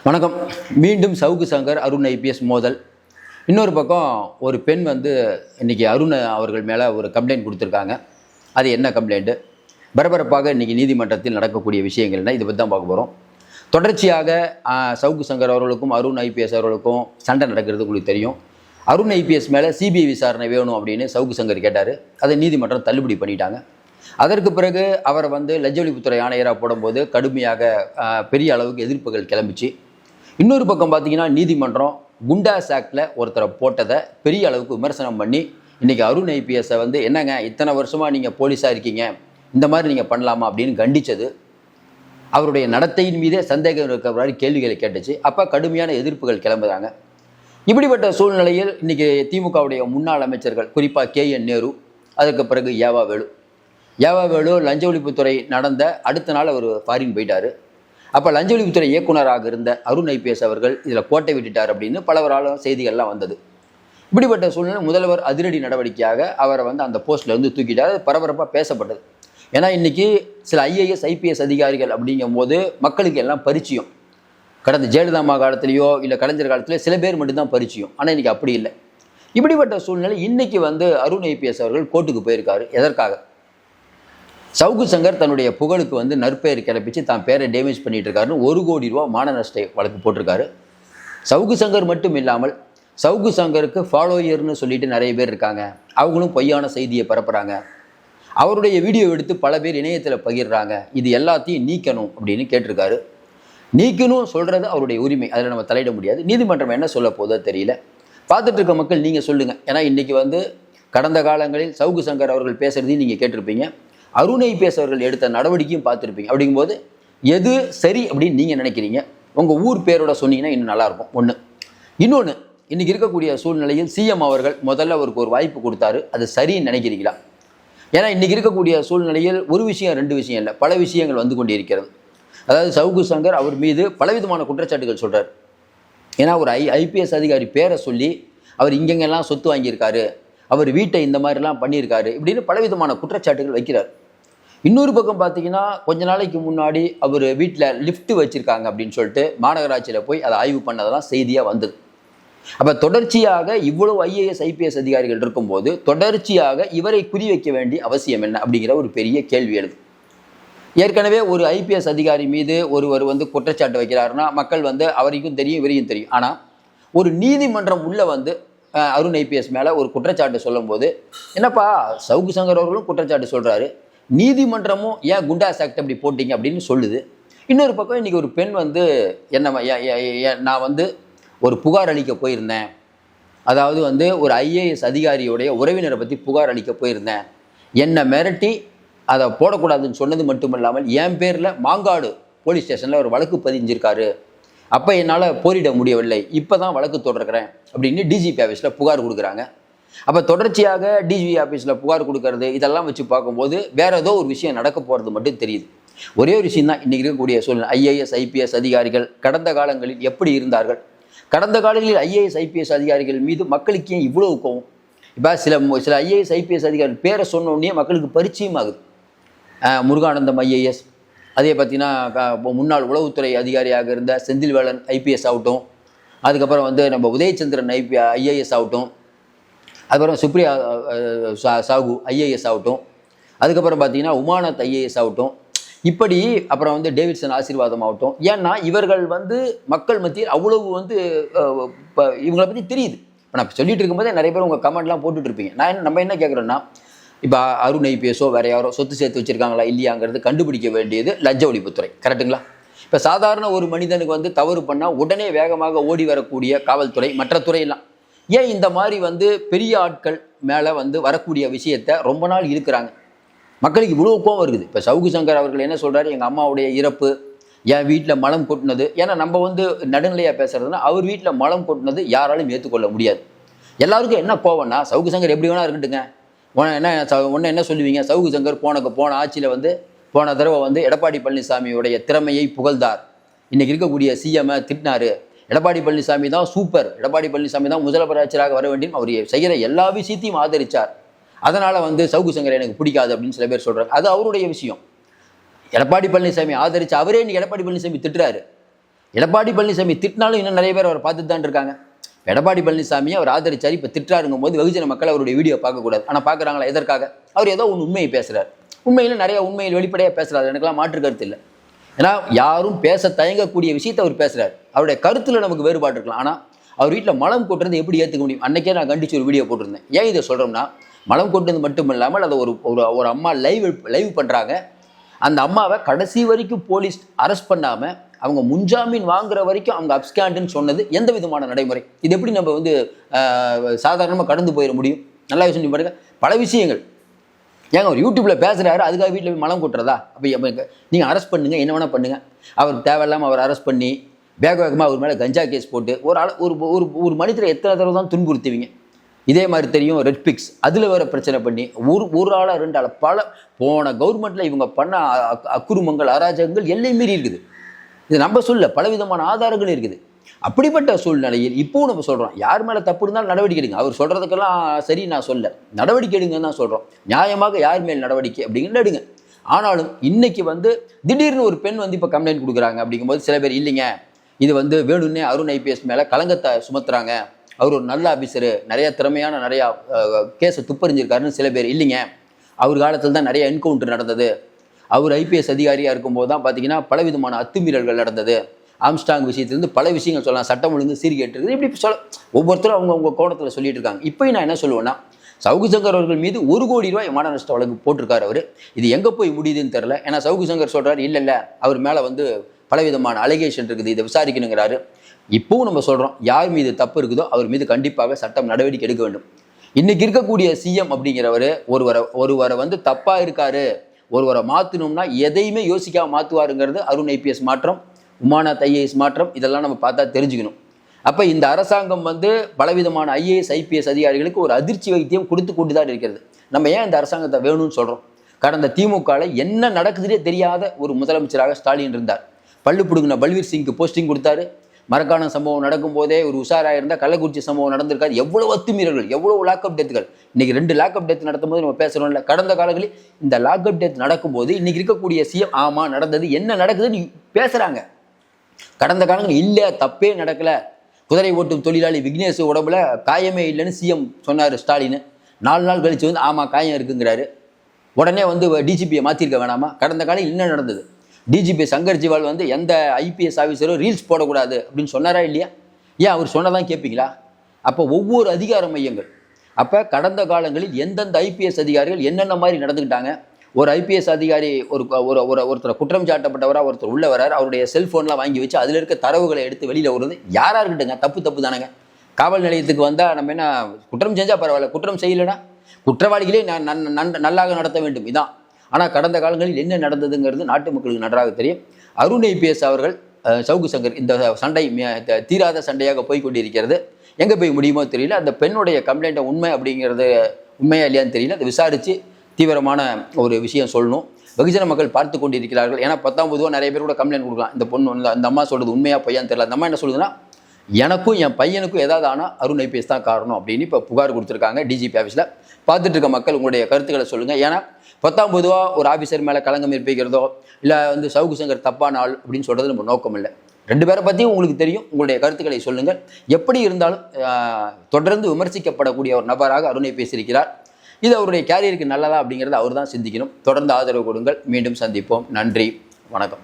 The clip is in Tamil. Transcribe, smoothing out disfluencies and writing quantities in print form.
வணக்கம். மீண்டும் சவுக்கு சங்கர் அருண் ஐபிஎஸ் மோதல். இன்னொரு பக்கம் ஒரு பெண் இன்றைக்கி அருண் அவர்கள் மேலே ஒரு கம்ப்ளைண்ட் கொடுத்துருக்காங்க. அது என்ன கம்ப்ளைண்ட்டு, பரபரப்பாக இன்றைக்கி நீதிமன்றத்தில் நடக்கக்கூடிய விஷயங்கள்னா இதை பற்றி தான் பார்க்க போகிறோம். தொடர்ச்சியாக சவுக்கு சங்கர் அவர்களுக்கும் அருண் ஐபிஎஸ் அவர்களுக்கும் சண்டை நடக்கிறது உங்களுக்கு தெரியும். அருண் ஐபிஎஸ் மேலே சிபிஐ விசாரணை வேணும் அப்படின்னு சவுக்கு சங்கர் கேட்டார். அதை நீதிமன்றம் தள்ளுபடி பண்ணிட்டாங்க. அதற்கு பிறகு அவரை லஞ்ச ஒழிப்புத்துறை ஆணையராக போடும்போது கடுமையாக பெரிய அளவுக்கு எதிர்ப்புகள் கிளம்பிச்சு. இன்னொரு பக்கம் பார்த்தீங்கன்னா நீதிமன்றம் குண்டாஸ் ஆக்டில் ஒருத்தரை போட்டதை பெரிய அளவுக்கு விமர்சனம் பண்ணி இன்றைக்கி அருண் ஐபிஎஸை என்னங்க இத்தனை வருஷமாக நீங்கள் போலீஸாக இருக்கீங்க, இந்த மாதிரி நீங்கள் பண்ணலாமா அப்படின்னு கண்டித்தது. அவருடைய நடத்தையின் மீதே சந்தேகம் இருக்கிற மாதிரி கேள்விகளை கேட்டுச்சு. அப்போ கடுமையான எதிர்ப்புகள் கிளம்புறாங்க. இப்படிப்பட்ட சூழ்நிலையில் இன்றைக்கி திமுகவுடைய முன்னாள் அமைச்சர்கள், குறிப்பாக KN நேரு, அதற்கு பிறகு ஏவா வேலு லஞ்ச ஒழிப்புத்துறை நடந்த அடுத்த நாள் அவர் ஃபாரின் போயிட்டார். அப்போ லஞ்ச ஒழிப்புத்துறை இயக்குனராக இருந்த அருண் ஐபிஎஸ் அவர்கள் இதில் கோட்டை விட்டுட்டார் அப்படின்னு பலவராலும் செய்திகள்லாம் வந்தது. இப்படிப்பட்ட சூழ்நிலை முதல்வர் அதிரடி நடவடிக்கையாக அவரை அந்த போஸ்ட்லேருந்து தூக்கிட்டார். பரபரப்பாக பேசப்பட்டது. ஏன்னா இன்றைக்கி சில IAS IPS அதிகாரிகள் அப்படிங்கும்போது மக்களுக்கு எல்லாம் பரிச்சயம். கடந்த ஜெயலலிதா காலத்திலேயோ இல்லை கலைஞர் காலத்திலேயோ சில பேர் மட்டும்தான் பரிச்சயம். ஆனால் இன்றைக்கி அப்படி இல்லை. இப்படிப்பட்ட சூழ்நிலை இன்றைக்கி அருண் ஐபிஎஸ் அவர்கள் கோர்ட்டுக்கு போயிருக்காரு. எதற்காக? சவுக்கு சங்கர் தன்னுடைய புகழுக்கு நற்பெயர் கிளப்பிச்சு தான் பேரை டேமேஜ் பண்ணிட்டு இருக்காருன்னு 1 கோடி ரூபா மான நஷ்ட வழக்கு போட்டிருக்காரு. சவுக்கு சங்கர் மட்டும் இல்லாமல் சவுக்கு சங்கருக்கு ஃபாலோயர்னு சொல்லிட்டு நிறைய பேர் இருக்காங்க. அவங்களும் பொய்யான செய்தியை பரப்புகிறாங்க. அவருடைய வீடியோ எடுத்து பல பேர் இணையத்தில் பகிர்றாங்க. இது எல்லாத்தையும் நீக்கணும் அப்படின்னு கேட்டிருக்காரு. நீக்கணும் சொல்கிறது அவருடைய உரிமை, அதில் நம்ம தலையிட முடியாது. நீதிமன்றம் என்ன சொல்ல போதோ தெரியல. பார்த்துட்டு இருக்க மக்கள் நீங்கள் சொல்லுங்கள். ஏன்னா இன்றைக்கி கடந்த காலங்களில் சவுக்கு சங்கர் அவர்கள் பேசுகிறதையும் நீங்கள் கேட்டிருப்பீங்க. அருண் ஐபிஎஸ் அவர்கள் எடுத்த நடவடிக்கையும் பார்த்துருப்பீங்க. அப்படிங்கும்போது எது சரி அப்படின்னு நீங்கள் நினைக்கிறீங்க? உங்கள் ஊர் பேரோட சொன்னீங்கன்னா இன்னும் நல்லாயிருக்கும். ஒன்று. இன்னொன்று, இன்றைக்கி இருக்கக்கூடிய சூழ்நிலையில் CM அவர்கள் முதல்ல அவருக்கு ஒரு வாய்ப்பு கொடுத்தாரு. அது சரின்னு நினைக்கிறீங்களா? ஏன்னா இன்றைக்கி இருக்கக்கூடிய சூழ்நிலையில் ஒரு விஷயம் 2 விஷயம் இல்லை, பல விஷயங்கள் வந்து கொண்டு இருக்கிறது. அதாவது சவுக்கு சங்கர் அவர் மீது பலவிதமான குற்றச்சாட்டுகள் சொல்கிறார். ஏன்னா ஒரு IPS அதிகாரி பேரை சொல்லி அவர் இங்கெங்கெல்லாம் சொத்து வாங்கியிருக்காரு, அவர் வீட்டை இந்த மாதிரிலாம் பண்ணியிருக்காரு, இப்படின்னு பலவிதமான குற்றச்சாட்டுகள் வைக்கிறார். இன்னொரு பக்கம் பார்த்தீங்கன்னா கொஞ்ச நாளைக்கு முன்னாடி அவர் வீட்டில் லிஃப்ட் வச்சுருக்காங்க அப்படின்னு சொல்லிட்டு மாநகராட்சியில் போய் அதை ஆய்வு பண்ணதெல்லாம் செய்தியாக வந்தது. அப்போ தொடர்ச்சியாக இவ்வளவு IAS IPS அதிகாரிகள் இருக்கும்போது தொடர்ச்சியாக இவரை குறிவைக்க வேண்டிய அவசியம் என்ன அப்படிங்கிற ஒரு பெரிய கேள்வி எழுது. ஏற்கனவே ஒரு IPS அதிகாரி மீது ஒருவர் குற்றச்சாட்டு வைக்கிறாருன்னா மக்கள் அவருக்கும் தெரியும், இவரையும் தெரியும். ஆனால் ஒரு நீதிமன்றம் உள்ள அருண் ஐபிஎஸ் மேலே ஒரு குற்றச்சாட்டு சொல்லும்போது என்னப்பா சவுக்கு சங்கர் அவர்களும் குற்றச்சாட்டு சொல்கிறாரு, நீதிமன்றமும் ஏன் குண்டாஸ் ஆக்ட் அப்படி போட்டிங்க அப்படின்னு சொல்லுது. இன்னொரு பக்கம் இன்றைக்கி ஒரு பெண் நான் ஒரு புகார் அளிக்க போயிருந்தேன், அதாவது ஒரு IAS அதிகாரியுடைய உறவினரை பற்றி புகார் அளிக்க போயிருந்தேன், என்னை மிரட்டி அதை போடக்கூடாதுன்னு சொன்னது மட்டும் இல்லாமல் என் பேரில் மாங்காடு போலீஸ் ஸ்டேஷனில் ஒரு வழக்கு பதிஞ்சிருக்காரு, அப்போ என்னால் போரிட முடியவில்லை, இப்போ தான் வழக்கு தொடர்கிறேன் அப்படின்னு DGP ஆஃபீஸில் புகார் கொடுக்குறாங்க. அப்போ தொடர்ச்சியாக DGP ஆஃபீஸில் புகார் கொடுக்கறது இதெல்லாம் வச்சு பார்க்கும்போது வேறு ஏதோ ஒரு விஷயம் நடக்க போகிறது மட்டும் தெரியுது. ஒரே ஒரு விஷயம் தான் இன்றைக்கி இருக்கக்கூடிய சூழ்நிலை. IAS IPS அதிகாரிகள் கடந்த காலங்களில் எப்படி இருந்தார்கள்? கடந்த காலங்களில் IAS IPS அதிகாரிகள் மீது மக்களுக்கு ஏன் இவ்வளோ கோவம்? இப்போ சில IAS IPS அதிகாரிகள் பேரை சொன்னோடனே மக்களுக்கு பரிச்சயமாகுது. முருகானந்தம் IAS, அதே பார்த்தீங்கன்னா முன்னாள் உளவுத்துறை அதிகாரியாக இருந்த செந்தில்வேலன் IPS ஆகட்டும், அதுக்கப்புறம் நம்ம உதயச்சந்திரன் IAS ஆகட்டும், அதுக்கப்புறம் சுப்ரியா சாகு IAS ஆகட்டும், அதுக்கப்புறம் பார்த்தீங்கன்னா உமானத் IAS ஆகட்டும், இப்படி அப்புறம் டேவிட்சன் ஆசீர்வாதம் ஆகட்டும். ஏன்னா இவர்கள் மக்கள் மத்தியில் அவ்வளவு இவங்களை பற்றி தெரியுது. இப்போ நான் சொல்லிட்டு இருக்கும்போதே நிறைய பேர் உங்கள் கமெண்ட்லாம் போட்டுட்டு இருப்பீங்க. நம்ம என்ன கேட்குறோன்னா, இப்போ அருண் ஐபிஎஸோ வேறு யாரோ சொத்து சேர்த்து வச்சுருக்காங்களா இல்லையாங்கிறது கண்டுபிடிக்க வேண்டியது லஞ்ச ஒழிப்புத்துறை. கரெக்டுங்களா? இப்போ சாதாரண ஒரு மனிதனுக்கு தவறு பண்ணால் உடனே வேகமாக ஓடி வரக்கூடிய காவல்துறை, மற்ற துறையெல்லாம் ஏன் இந்த மாதிரி பெரிய ஆட்கள் மேலே வரக்கூடிய விஷயத்தை ரொம்ப நாள் இருக்கிறாங்க? மக்களுக்கு இவ்வளோ கோவம் இருக்குது. இப்போ சவுக்கு சங்கர் அவர்கள் என்ன சொல்கிறாரு, எங்கள் அம்மாவுடைய இறப்பு, என் வீட்டில் மலம் கொட்டினது. ஏன்னா நம்ம நடுநிலையாக பேசுகிறதுனா அவர் வீட்டில் மலம் கொட்டினது யாராலும் ஏற்றுக்கொள்ள முடியாது. எல்லாருக்கும் என்ன கோவம்னா, சவுக்கு சங்கர் எப்படி வேணா இருக்கட்டுங்க, ஒன்று என்ன சொல்லுவீங்க, சவுக்கு சங்கர் போன ஆட்சியில் போன தடவை எடப்பாடி பழனிசாமியுடைய திறமையை புகழ்ந்தார், இன்றைக்கி இருக்கக்கூடிய CM திட்டினார், எடப்பாடி பழனிசாமி தான் சூப்பர், எடப்பாடி பழனிசாமி தான் முதலமைச்சராக வர வேண்டும், அவர் செய்கிற எல்லா விஷயத்தையும் ஆதரித்தார், அதனால் சவுக்கு சங்கர் எனக்கு பிடிக்காது அப்படின்னு சில பேர் சொல்கிறாங்க. அது அவருடைய விஷயம். எடப்பாடி பழனிசாமி ஆதரித்து அவரே இன்றைக்கி எடப்பாடி பழனிசாமி திட்டுறாரு. எடப்பாடி பழனிசாமி திட்டினாலும் இன்னும் நிறைய பேர் அவரை பார்த்துட்டு தான் இருக்காங்க. எடப்பாடி பழனிசாமியை அவர் ஆதரிச்சார். இப்போ திட்டாருங்கும் போது வெகுஜன மக்கள் அவருடைய வீடியோ பார்க்கக்கூடாது. ஆனால் பார்க்குறாங்களா? எதற்காக? அவர் ஏதோ ஒன்று உண்மையை பேசுகிறார். உண்மையில் நிறைய உண்மையில் வெளிப்படையாக பேசுகிறாரு. எனக்கெல்லாம் மாற்று கருத்து இல்லை. ஏன்னா யாரும் பேச தயங்கக்கூடிய விஷயத்தை அவர் பேசுகிறார். அவருடைய கருத்தில் நமக்கு வேறுபாடு இருக்கலாம். ஆனால் அவர் வீட்டில் மலம் கொட்டுறது எப்படி ஏற்றுக்க முடியும்? அன்றைக்கே நான் கண்டிச்சு ஒரு வீடியோ போட்டிருந்தேன். ஏன் இதை சொல்கிறோம்னா, மலம் கொட்டுறது மட்டும் இல்லாமல் அதை ஒரு அம்மா லைவ் பண்ணுறாங்க. அந்த அம்மாவை கடைசி வரைக்கும் போலீஸ் அரெஸ்ட் பண்ணாமல் அவங்க முன்ஜாமீன் வாங்குற வரைக்கும் அவங்க அப்ஸ்காண்டுன்னு சொன்னது எந்த விதமான நடைமுறை? இது எப்படி நம்ம வந்து சாதாரணமாக கடந்து போயிட முடியும்? நல்லா யோசனை பாருங்க. பல விஷயங்கள் ஏங்க அவர் யூடியூப்பில் பேசுகிறாரு, அதுக்காக வீட்டில் போய் மலம் கொட்டுறதா? அப்போ நீங்கள் அரெஸ்ட் பண்ணுங்கள், என்ன வேணால் பண்ணுங்கள். அவர் தேவையில்லாமல் அவர் அரெஸ்ட் பண்ணி வேகமாக அவர் மேலே கஞ்சா கேஸ் போட்டு ஒரு மனிதரை எத்தனை தடவை தான் துன்புறுத்துவீங்க? இதே மாதிரி தெரியும் ரெட் பிக்ஸ், அதில் வேறு பிரச்சனை பண்ணி ஒரு ஆளாக 2 ஆள் பல போன கவர்மெண்ட்டில் இவங்க பண்ண அக்குறுமங்கள் அராஜகங்கள் எல்லை மீறி இருக்குது. இது நம்ம சொல்ல பலவிதமான ஆதாரங்கள் இருக்குது. அப்படிப்பட்ட சூழ்நிலையில் இப்போவும் நம்ம சொல்கிறோம், யார் மேலே தப்பு இருந்தாலும் நடவடிக்கை எடுங்க. அவர் சொல்கிறதுக்கெல்லாம் சரி நான் சொல்ல, நடவடிக்கை எடுங்கன்னு தான் சொல்கிறோம். நியாயமாக யார் மேல் நடவடிக்கை அப்படிங்கிறது எடுங்க. ஆனாலும் இன்னைக்கு வந்து திடீர்னு ஒரு பெண் வந்து இப்போ கம்ப்ளைண்ட் கொடுக்குறாங்க. அப்படிங்கும்போது சில பேர் இல்லைங்க, இது வந்து வேணும்னே அருண் ஐபிஎஸ் மேலே கலங்கத்தை சுமத்துறாங்க, அவர் ஒரு நல்ல ஆஃபீஸரு, நிறையா திறமையான நிறையா கேஸை துப்பறிஞ்சிருக்காருன்னு சில பேர். இல்லைங்க, அவர் காலத்தில் தான் நிறைய என்கவுண்டர் நடந்தது. அவர் ஐபிஎஸ் அதிகாரியாக இருக்கும்போது தான் பார்த்தீங்கன்னா பலவிதமான அத்துமீறல்கள் நடந்தது. ஆம்ஸ்டாங் விஷயத்துலேருந்து பல விஷயங்கள் சொல்லலாம். சட்டம் ஒழுங்கு சீர்கேட்டு இருக்குது. இப்படி ஒவ்வொருத்தரும் அவங்க கோணத்தில் சொல்லிட்டு இருக்காங்க. இப்போ நான் என்ன சொல்லுவேன்னா, சவுக்கு சங்கர் அவர்கள் மீது 1 கோடி ரூபாய் மான நஷ்ட வழக்கு போட்டிருக்காரு அவர். இது எங்கே போய் முடியுதுன்னு தெரில. ஏன்னா சவுக்கு சங்கர் சொல்கிறார் இல்லை அவர் மேலே வந்து பலவிதமான அலிகேஷன் இருக்குது, இதை விசாரிக்கணுங்கிறாரு. இப்போவும் நம்ம சொல்கிறோம், யார் மீது தப்பு இருக்குதோ அவர் மீது கண்டிப்பாக சட்டம் நடவடிக்கை எடுக்க வேண்டும். இன்றைக்கி இருக்கக்கூடிய சிஎம் அப்படிங்கிறவர் ஒருவரை வந்து தப்பாக இருக்காரு, ஒருவரை மாற்றணும்னா எதையுமே யோசிக்காமல் மாற்றுவாருங்கிறது அருண் ஐபிஎஸ் மாற்றம், உமாநாத் ஐஏஎஸ் மாற்றம், இதெல்லாம் நம்ம பார்த்தா தெரிஞ்சுக்கணும். அப்போ இந்த அரசாங்கம் வந்து பலவிதமான ஐஏஎஸ் ஐபிஎஸ் அதிகாரிகளுக்கு ஒரு அதிர்ச்சி வைத்தியம் கொடுத்து கொண்டு தான் இருக்கிறது. நம்ம ஏன் இந்த அரசாங்கத்தை வேணும்னு சொல்கிறோம்? கடந்த திமுகவில் என்ன நடக்குதுன்னே தெரியாத ஒரு முதலமைச்சராக ஸ்டாலின் இருந்தார். பல்லு பிடுங்கின பல்வீர் சிங்க்கு போஸ்டிங் கொடுத்தாரு. மரக்கான சம்பவம் நடக்கும்போதே ஒரு உஷாராக இருந்தால் கள்ளக்குறிச்சி சம்பவம் நடந்திருக்காது. எவ்வளோ அத்துமீறல்கள், எவ்வளோ லாக்அப் டெத்துகள். இன்றைக்கி 2 லாக்அப் டெத் நடத்தும் போது நம்ம பேசுகிறோம்ல. கடந்த காலங்களில் இந்த லாக்அப் டெத் நடக்கும்போது இன்றைக்கி இருக்கக்கூடிய சிஎம் ஆமாம் நடந்தது, என்ன நடக்குதுன்னு பேசுகிறாங்க. கடந்த காலங்கள் இல்லை, தப்பே நடக்கலை, குதிரை ஓட்டும் தொழிலாளி விக்னேஷ் உடம்புல காயமே இல்லைன்னு சிஎம் சொன்னார் ஸ்டாலின். 4 நாள் கழித்து வந்து ஆமாம் காயம் இருக்குங்கிறாரு. உடனே வந்து டிஜிபியை மாற்றிருக்க வேணாமா? கடந்த காலம் என்ன நடந்தது? டிஜிபி சங்கர் ஜிவால் வந்து எந்த ஐபிஎஸ் ஆஃபீஸரும் ரீல்ஸ் போடக்கூடாது அப்படின்னு சொன்னாரா இல்லையா? ஏன் அவர் சொன்னதான் கேட்பீங்களா? அப்போ ஒவ்வொரு அதிகார மையங்கள், அப்போ கடந்த காலங்களில் எந்தெந்த ஐபிஎஸ் அதிகாரிகள் என்னென்ன மாதிரி நடந்துக்கிட்டாங்க. ஒரு ஐபிஎஸ் அதிகாரி ஒருத்தர் குற்றம் சாட்டப்பட்டவராக ஒருத்தர் உள்ள வரார், அவருடைய செல்ஃபோன்லாம் வாங்கி வச்சு அதில் இருக்க தரவுகளை எடுத்து வெளியில் வருவது யாராக இருக்கட்டுங்க, தப்பு தானேங்க. காவல் நிலையத்துக்கு வந்தால் நம்ம என்ன குற்றம் செஞ்சால் பரவாயில்ல, குற்றம் செய்யலைன்னா குற்றவாளிகளே நல்லாக நடத்த வேண்டும், இதான். ஆனால் கடந்த காலங்களில் என்ன நடந்ததுங்கிறது நாட்டு மக்களுக்கு நன்றாக தெரியும். அருண் ஐபிஎஸ் அவர்கள் சவுக்கு சங்கர் இந்த சண்டை தீராத சண்டையாக போய்கொண்டிருக்கிறது. எங்கே போய் முடியுமோ தெரியல. அந்த பெண்ணுடைய கம்ப்ளைண்ட்டை உண்மை அப்படிங்கிறது உண்மையா இல்லையான்னு தெரியல. அதை விசாரித்து தீவிரமான ஒரு விஷயம் சொல்லணும். வெகுஜன மக்கள் பார்த்து கொண்டிருக்கிறார்கள். ஏன்னா 19 நிறைய பேர் கூட கம்ப்ளைண்ட் கொடுக்கலாம். இந்த பொண்ணு அந்த அம்மா சொல்கிறது உண்மையாக பொய்யான்னு தெரியல. அந்த அம்மா என்ன சொல்லுதுன்னா, எனக்கும் என் பையனுக்கும் ஏதாவது ஆனால் அருண் ஐபிஎஸ் தான் காரணம் அப்படின்னு இப்போ புகார் கொடுத்துருக்காங்க டிஜிபி ஆஃபீஸில். பார்த்துட்டு இருக்க மக்கள் உங்களுடைய கருத்துக்களை சொல்லுங்கள். ஏன்னா 19 ஒரு ஆஃபீஸர் மேலே களங்கம் இருப்பிக்கிறதோ இல்லை வந்து சவுக்கு சங்கர் தப்பான ஆள் அப்படின்னு சொல்கிறது நம்ம நோக்கம் இல்லை. 2 பேரை பற்றியும் உங்களுக்கு தெரியும். உங்களுடைய கருத்துக்களை சொல்லுங்கள். எப்படி இருந்தாலும் தொடர்ந்து விமர்சிக்கப்படக்கூடிய ஒரு நபராக அருண் ஐபிஎஸ் இருக்கிறார். இது அவருடைய கேரியருக்கு நல்லதா அப்படிங்கிறத அவர் தான் சிந்திக்கணும். தொடர்ந்து ஆதரவு கொடுங்கள். மீண்டும் சந்திப்போம். நன்றி, வணக்கம்.